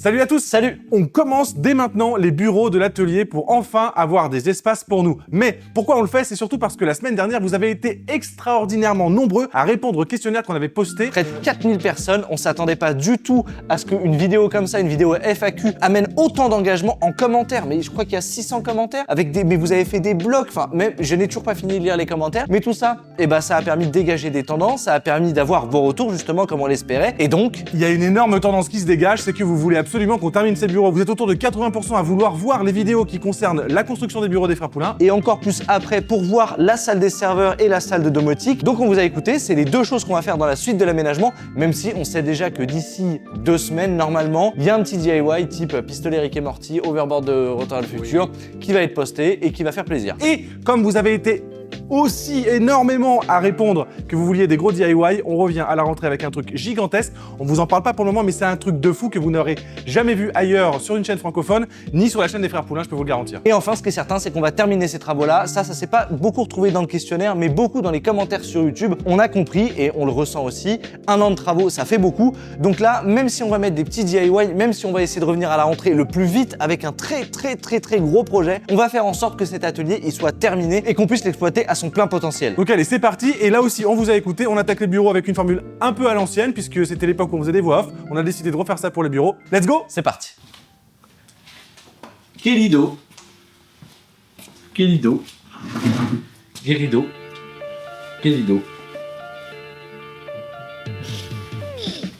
Salut à tous! Salut! On commence dès maintenant les bureaux de l'atelier pour enfin avoir des espaces pour nous. Mais pourquoi on le fait? C'est surtout parce que la semaine dernière, vous avez été extraordinairement nombreux à répondre au questionnaire qu'on avait posté. Près de 4000 personnes, on s'attendait pas du tout à ce qu'une vidéo comme ça, une vidéo FAQ, amène autant d'engagement en commentaires. Mais je crois qu'il y a 600 commentaires avec des... Mais vous avez fait des blogs, enfin, même je n'ai toujours pas fini de lire les commentaires. Mais tout ça, ça a permis de dégager des tendances, ça a permis d'avoir vos retours justement comme on l'espérait. Et donc... Il y a une énorme tendance qui se dégage, c'est que vous voulez absolument qu'on termine ces bureaux. Vous êtes autour de 80% à vouloir voir les vidéos qui concernent la construction des bureaux des frères Poulain. Et encore plus après pour voir la salle des serveurs et la salle de domotique. Donc on vous a écouté, c'est les deux choses qu'on va faire dans la suite de l'aménagement, même si on sait déjà que d'ici 2 semaines, normalement, il y a un petit DIY type pistolet Rick et Morty, overboard de Retour à le futur, qui va être posté et qui va faire plaisir. Et comme vous avez été aussi énormément à répondre que vous vouliez des gros DIY, on revient à la rentrée avec un truc gigantesque. On vous en parle pas pour le moment, mais c'est un truc de fou que vous n'aurez jamais vu ailleurs sur une chaîne francophone, ni sur la chaîne des frères Poulain, je peux vous le garantir. Et enfin, ce qui est certain, c'est qu'on va terminer ces travaux-là. Ça s'est pas beaucoup retrouvé dans le questionnaire, mais beaucoup dans les commentaires sur YouTube. On a compris, et on le ressent aussi, 1 an de travaux, ça fait beaucoup. Donc là, même si on va mettre des petits DIY, même si on va essayer de revenir à la rentrée le plus vite avec un très gros projet, on va faire en sorte que cet atelier il soit terminé et qu'on puisse l'exploiter à son plein potentiel. Donc allez, c'est parti. Et là aussi, on vous a écouté. On attaque les bureaux avec une formule un peu à l'ancienne, puisque c'était l'époque où on faisait des voix off. On a décidé de refaire ça pour les bureaux. Let's go! C'est parti. Guérido. Guérido. Guérido. Guérido.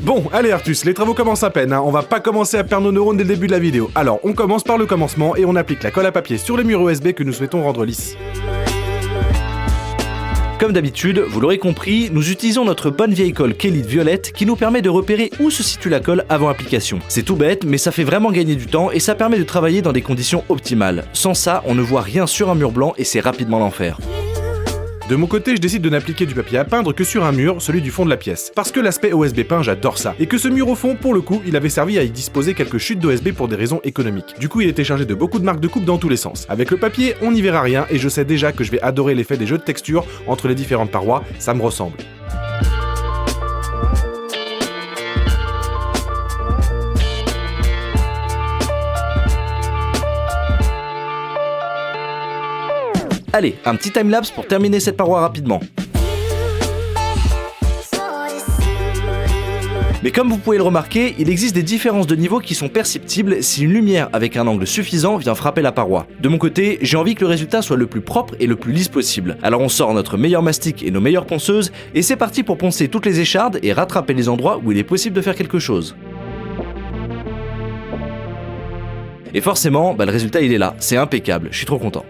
Bon, allez Artus, les travaux commencent à peine, hein. On va pas commencer à perdre nos neurones dès le début de la vidéo. Alors, on commence par le commencement et on applique la colle à papier sur les murs USB que nous souhaitons rendre lisses. Comme d'habitude, vous l'aurez compris, nous utilisons notre bonne vieille colle Kelly violette qui nous permet de repérer où se situe la colle avant application. C'est tout bête, mais ça fait vraiment gagner du temps et ça permet de travailler dans des conditions optimales. Sans ça, on ne voit rien sur un mur blanc et c'est rapidement l'enfer. De mon côté, je décide de n'appliquer du papier à peindre que sur un mur, celui du fond de la pièce. Parce que l'aspect OSB peint, j'adore ça. Et que ce mur au fond, pour le coup, il avait servi à y disposer quelques chutes d'OSB pour des raisons économiques. Du coup, il était chargé de beaucoup de marques de coupe dans tous les sens. Avec le papier, on n'y verra rien et je sais déjà que je vais adorer l'effet des jeux de texture entre les différentes parois, ça me ressemble. Allez, un petit timelapse pour terminer cette paroi rapidement. Mais comme vous pouvez le remarquer, il existe des différences de niveau qui sont perceptibles si une lumière avec un angle suffisant vient frapper la paroi. De mon côté, j'ai envie que le résultat soit le plus propre et le plus lisse possible. Alors on sort notre meilleur mastic et nos meilleures ponceuses, et c'est parti pour poncer toutes les échardes et rattraper les endroits où il est possible de faire quelque chose. Et forcément, le résultat il est là, c'est impeccable, je suis trop content.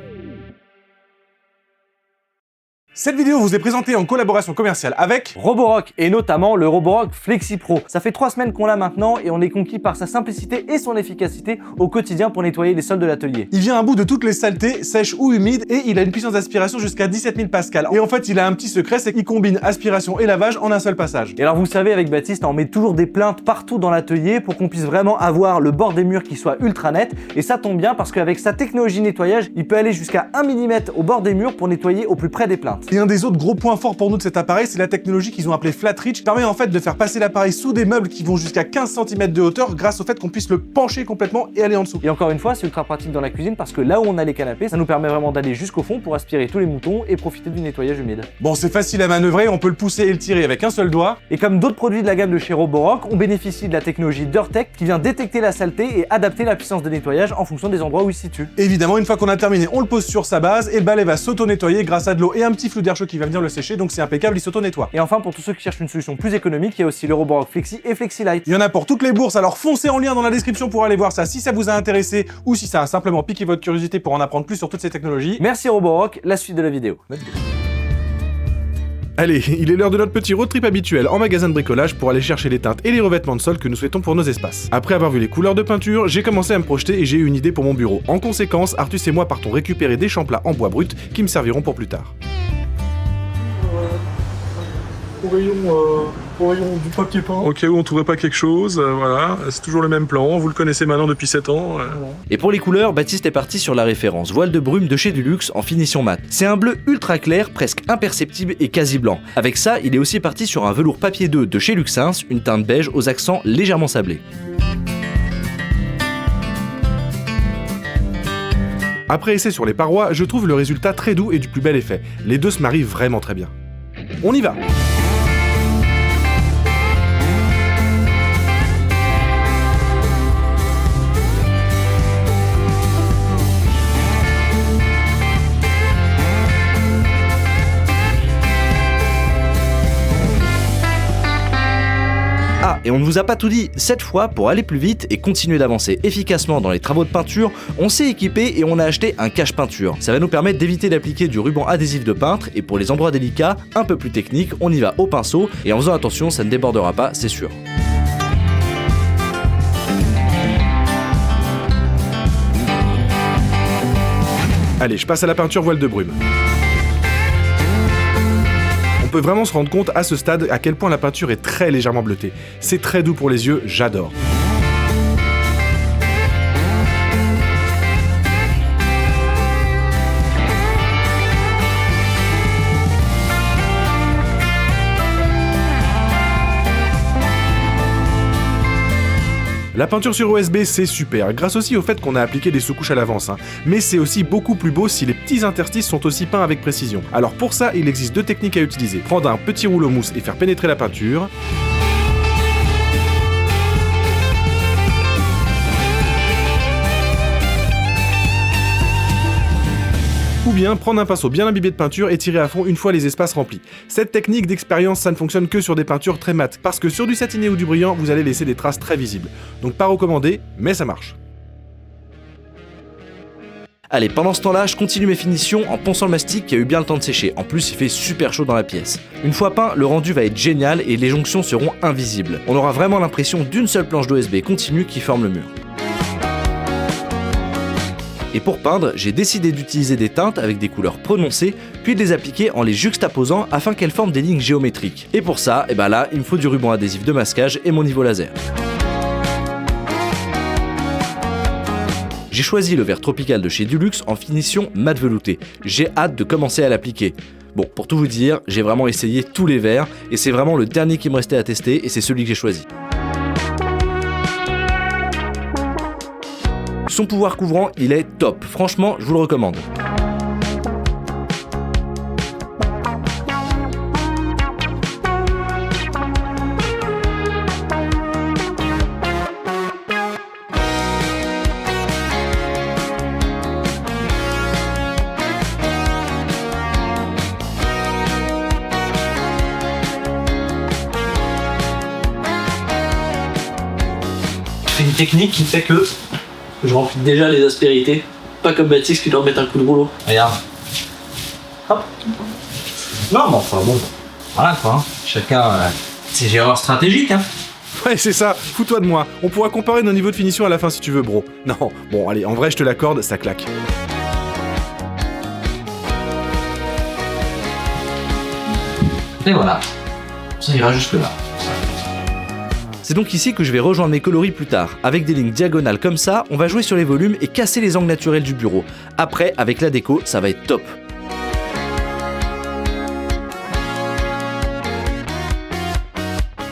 Cette vidéo vous est présentée en collaboration commerciale avec Roborock, et notamment le Roborock Flexi Pro. Ça fait 3 semaines qu'on l'a maintenant et on est conquis par sa simplicité et son efficacité au quotidien pour nettoyer les sols de l'atelier. Il vient à bout de toutes les saletés, sèches ou humides, et il a une puissance d'aspiration jusqu'à 17 000 pascal. Et en fait, il a un petit secret, c'est qu'il combine aspiration et lavage en un seul passage. Et alors vous savez, avec Baptiste, on met toujours des plaintes partout dans l'atelier pour qu'on puisse vraiment avoir le bord des murs qui soit ultra net. Et ça tombe bien parce qu'avec sa technologie nettoyage, il peut aller jusqu'à 1 mm au bord des murs pour nettoyer au plus près des plaintes. Et un des autres gros points forts pour nous de cet appareil, c'est la technologie qu'ils ont appelée Flat Reach, qui permet en fait de faire passer l'appareil sous des meubles qui vont jusqu'à 15 cm de hauteur grâce au fait qu'on puisse le pencher complètement et aller en dessous. Et encore une fois, c'est ultra pratique dans la cuisine parce que là où on a les canapés, ça nous permet vraiment d'aller jusqu'au fond pour aspirer tous les moutons et profiter du nettoyage humide. Bon, c'est facile à manœuvrer, on peut le pousser et le tirer avec un seul doigt. Et comme d'autres produits de la gamme de chez Roborock, on bénéficie de la technologie DirtTech qui vient détecter la saleté et adapter la puissance de nettoyage en fonction des endroits où il se situe. Évidemment, une fois qu'on a terminé, on le pose sur sa base et le balai va s'auto-nettoyer grâce à de l'eau et un petit flux d'air chaud qui va venir le sécher, donc c'est impeccable, il s'auto-nettoie. Et enfin, pour tous ceux qui cherchent une solution plus économique, il y a aussi le Roborock Flexi et Flexi Light. Il y en a pour toutes les bourses, alors foncez en lien dans la description pour aller voir ça si ça vous a intéressé ou si ça a simplement piqué votre curiosité pour en apprendre plus sur toutes ces technologies. Merci Roborock, la suite de la vidéo. Allez, il est l'heure de notre petit road trip habituel en magasin de bricolage pour aller chercher les teintes et les revêtements de sol que nous souhaitons pour nos espaces. Après avoir vu les couleurs de peinture, j'ai commencé à me projeter et j'ai eu une idée pour mon bureau. En conséquence, Artus et moi partons récupérer des champs plats en bois brut qui me serviront pour plus tard. Au rayon du papier peint. Au cas où on trouverait pas quelque chose, voilà, c'est toujours le même plan, vous le connaissez maintenant depuis 7 ans. Et pour les couleurs, Baptiste est parti sur la référence voile de brume de chez Dulux en finition mat. C'est un bleu ultra clair, presque imperceptible et quasi blanc. Avec ça, il est aussi parti sur un velours papier 2 de chez Luxins, une teinte beige aux accents légèrement sablés. Après essai sur les parois, je trouve le résultat très doux et du plus bel effet. Les deux se marient vraiment très bien. On y va! Ah, et on ne vous a pas tout dit, cette fois, pour aller plus vite et continuer d'avancer efficacement dans les travaux de peinture, on s'est équipé et on a acheté un cache-peinture. Ça va nous permettre d'éviter d'appliquer du ruban adhésif de peintre, et pour les endroits délicats, un peu plus techniques, on y va au pinceau, et en faisant attention, ça ne débordera pas, c'est sûr. Allez, je passe à la peinture voile de brume. On peut vraiment se rendre compte à ce stade à quel point la peinture est très légèrement bleutée. C'est très doux pour les yeux, j'adore. La peinture sur OSB c'est super, grâce aussi au fait qu'on a appliqué des sous-couches à l'avance, mais c'est aussi beaucoup plus beau si les petits interstices sont aussi peints avec précision. Alors pour ça, il existe deux techniques à utiliser. Prendre un petit rouleau mousse et faire pénétrer la peinture. Ou bien prendre un pinceau bien imbibé de peinture et tirer à fond une fois les espaces remplis. Cette technique d'expérience, ça ne fonctionne que sur des peintures très mates, parce que sur du satiné ou du brillant, vous allez laisser des traces très visibles. Donc pas recommandé, mais ça marche. Allez, pendant ce temps-là, je continue mes finitions en ponçant le mastic qui a eu bien le temps de sécher. En plus, il fait super chaud dans la pièce. Une fois peint, le rendu va être génial et les jonctions seront invisibles. On aura vraiment l'impression d'une seule planche d'OSB continue qui forme le mur. Et pour peindre, j'ai décidé d'utiliser des teintes avec des couleurs prononcées, puis de les appliquer en les juxtaposant afin qu'elles forment des lignes géométriques. Et pour ça, là, il me faut du ruban adhésif de masquage et mon niveau laser. J'ai choisi le vert tropical de chez Dulux en finition mat velouté. J'ai hâte de commencer à l'appliquer. Bon, pour tout vous dire, j'ai vraiment essayé tous les verts, et c'est vraiment le dernier qui me restait à tester, et c'est celui que j'ai choisi. Son pouvoir couvrant, il est top. Franchement, je vous le recommande. C'est une technique qui fait que je remplis déjà les aspérités, pas comme Baptiste qui doit mettre un coup de rouleau. Regarde. Hop. Non, mais enfin bon. Voilà quoi. Chacun ses erreurs stratégiques. Ouais, c'est ça, fous-toi de moi. On pourra comparer nos niveaux de finition à la fin si tu veux, bro. Non, bon, allez, en vrai, je te l'accorde, ça claque. Et voilà. Ça ira jusque là. C'est donc ici que je vais rejoindre mes coloris plus tard. Avec des lignes diagonales comme ça, on va jouer sur les volumes et casser les angles naturels du bureau. Après, avec la déco, ça va être top.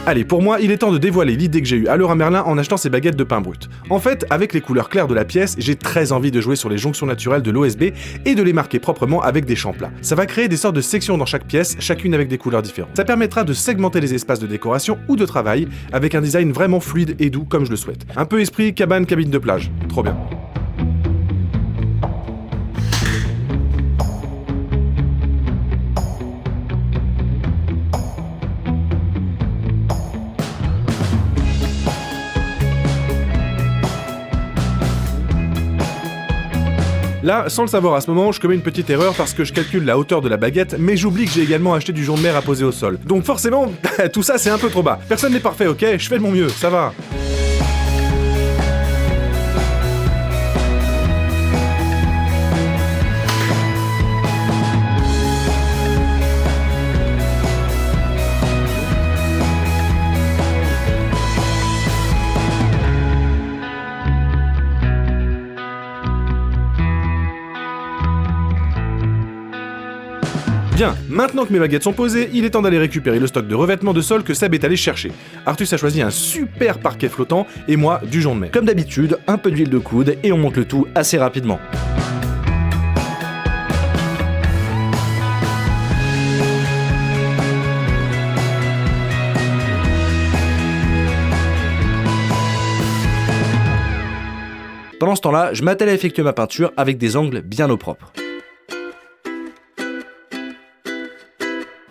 Allez, pour moi, il est temps de dévoiler l'idée que j'ai eue à Leroy Merlin en achetant ces baguettes de pain brut. En fait, avec les couleurs claires de la pièce, j'ai très envie de jouer sur les jonctions naturelles de l'OSB et de les marquer proprement avec des champs plats. Ça va créer des sortes de sections dans chaque pièce, chacune avec des couleurs différentes. Ça permettra de segmenter les espaces de décoration ou de travail avec un design vraiment fluide et doux comme je le souhaite. Un peu esprit cabine de plage. Trop bien. Là, sans le savoir à ce moment, je commets une petite erreur parce que je calcule la hauteur de la baguette, mais j'oublie que j'ai également acheté du jonc de mer à poser au sol. Donc forcément, tout ça c'est un peu trop bas. Personne n'est parfait, ok? Je fais de mon mieux, ça va. Bien, maintenant que mes baguettes sont posées, il est temps d'aller récupérer le stock de revêtements de sol que Seb est allé chercher. Artus a choisi un super parquet flottant et moi du jonc de mer. Comme d'habitude, un peu d'huile de coude et on monte le tout assez rapidement. Pendant ce temps-là, je m'attelle à effectuer ma peinture avec des angles bien au propre.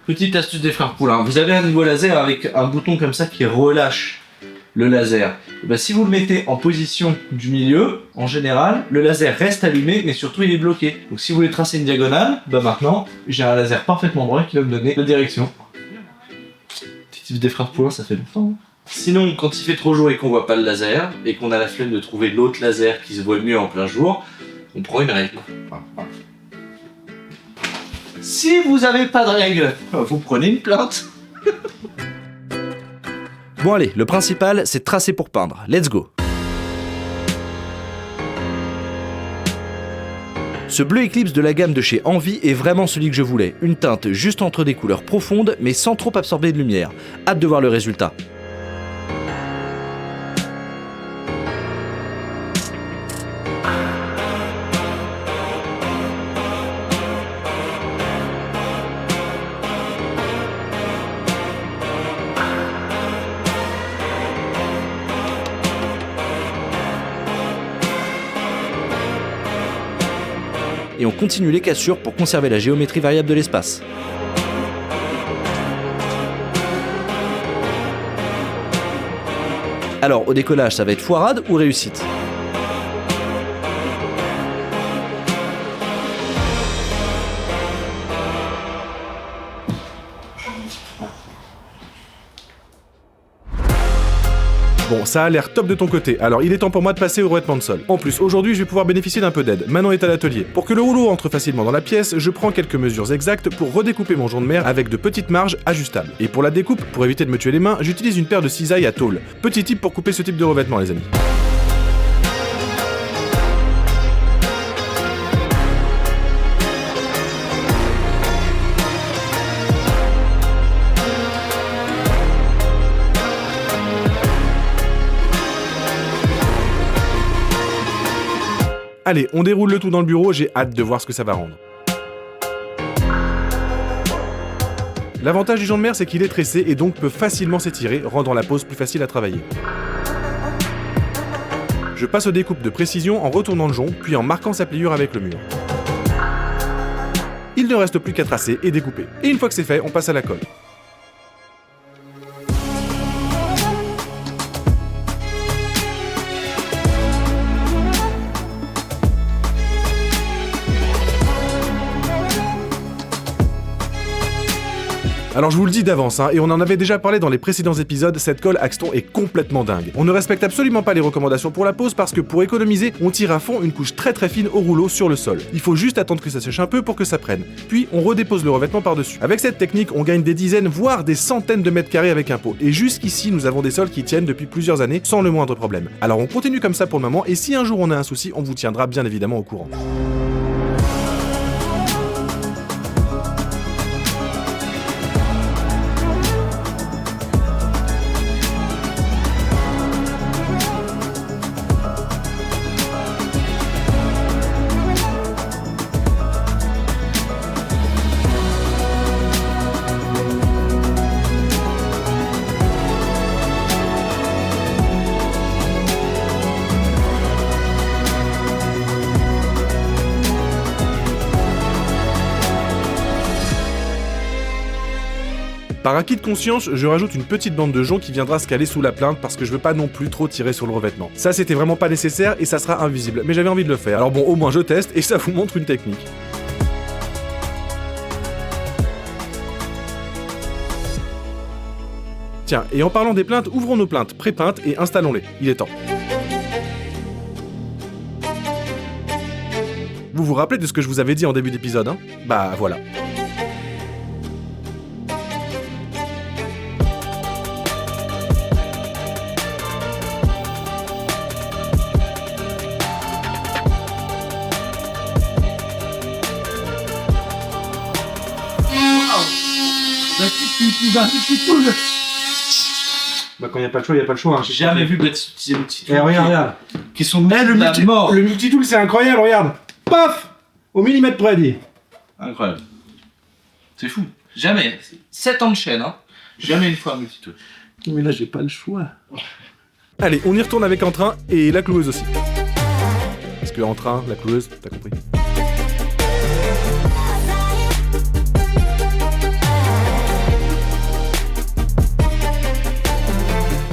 Petite astuce des frères Poulain, vous avez un niveau laser avec un bouton comme ça qui relâche le laser. Et ben, si vous le mettez en position du milieu, en général, le laser reste allumé, mais surtout il est bloqué. Donc si vous voulez tracer une diagonale, bah maintenant, j'ai un laser parfaitement droit qui va me donner la direction. Petit tip des frères Poulain, ça fait longtemps. Sinon, quand il fait trop jour et qu'on voit pas le laser, et qu'on a la flemme de trouver l'autre laser qui se voit mieux en plein jour, on prend une règle. Si vous avez pas de règle, vous prenez une plainte. Bon allez, le principal, c'est de tracer pour peindre. Let's go. Ce bleu Eclipse de la gamme de chez Envie est vraiment celui que je voulais. Une teinte juste entre des couleurs profondes, mais sans trop absorber de lumière. Hâte de voir le résultat. Et on continue les cassures pour conserver la géométrie variable de l'espace. Alors au décollage, ça va être foirade ou réussite? Bon, ça a l'air top de ton côté, alors il est temps pour moi de passer au revêtement de sol. En plus, aujourd'hui, je vais pouvoir bénéficier d'un peu d'aide. Manon est à l'atelier. Pour que le rouleau entre facilement dans la pièce, je prends quelques mesures exactes pour redécouper mon jonc de mer avec de petites marges ajustables. Et pour la découpe, pour éviter de me tuer les mains, j'utilise une paire de cisailles à tôle. Petit tip pour couper ce type de revêtement, les amis. Allez, on déroule le tout dans le bureau, j'ai hâte de voir ce que ça va rendre. L'avantage du jonc de mer, c'est qu'il est tressé et donc peut facilement s'étirer, rendant la pose plus facile à travailler. Je passe aux découpes de précision en retournant le jonc, puis en marquant sa pliure avec le mur. Il ne reste plus qu'à tracer et découper. Et une fois que c'est fait, on passe à la colle. Alors je vous le dis d'avance, et on en avait déjà parlé dans les précédents épisodes, cette colle Axton est complètement dingue. On ne respecte absolument pas les recommandations pour la pose parce que pour économiser, on tire à fond une couche très fine au rouleau sur le sol. Il faut juste attendre que ça sèche un peu pour que ça prenne. Puis on redépose le revêtement par-dessus. Avec cette technique, on gagne des dizaines, voire des centaines de mètres carrés avec un pot. Et jusqu'ici, nous avons des sols qui tiennent depuis plusieurs années sans le moindre problème. Alors on continue comme ça pour le moment, et si un jour on a un souci, on vous tiendra bien évidemment au courant. Par acquis de conscience, je rajoute une petite bande de jonc qui viendra se caler sous la plinthe parce que je veux pas non plus trop tirer sur le revêtement. Ça c'était vraiment pas nécessaire et ça sera invisible, mais j'avais envie de le faire. Alors bon, au moins je teste et ça vous montre une technique. Tiens, et en parlant des plaintes, ouvrons nos plaintes pré-peintes et installons-les. Il est temps. Vous vous rappelez de ce que je vous avais dit en début d'épisode, hein? Bah voilà. Bah quand il n'y a pas le choix, il n'y a pas le choix. Hein. J'ai jamais vu baptiser multitool. Eh regarde. Qui sont le mort. Le multitool c'est incroyable, regarde. Paf. Au millimètre près, dit. Incroyable. C'est fou. Jamais. 7 ans de chaîne, hein. Jamais une fois un multitool. Mais là j'ai pas le choix. Allez, on y retourne avec Entrain et la cloueuse aussi. que en train, la cloueuse, t'as compris.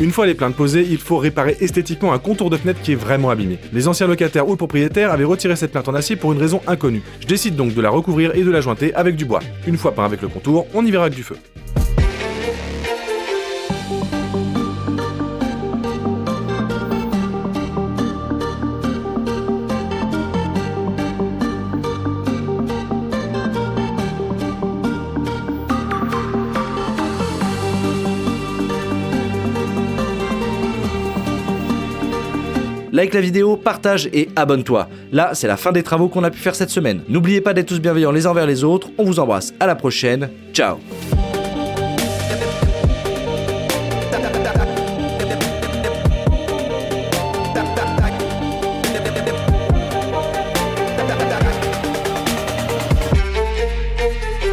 Une fois les plaintes posées, il faut réparer esthétiquement un contour de fenêtre qui est vraiment abîmé. Les anciens locataires ou le propriétaire avaient retiré cette plainte en acier pour une raison inconnue. Je décide donc de la recouvrir et de la jointer avec du bois. Une fois peint avec le contour, on y verra avec du feu. Like la vidéo, partage et abonne-toi. Là, c'est la fin des travaux qu'on a pu faire cette semaine. N'oubliez pas d'être tous bienveillants les uns envers les autres. On vous embrasse, à la prochaine. Ciao.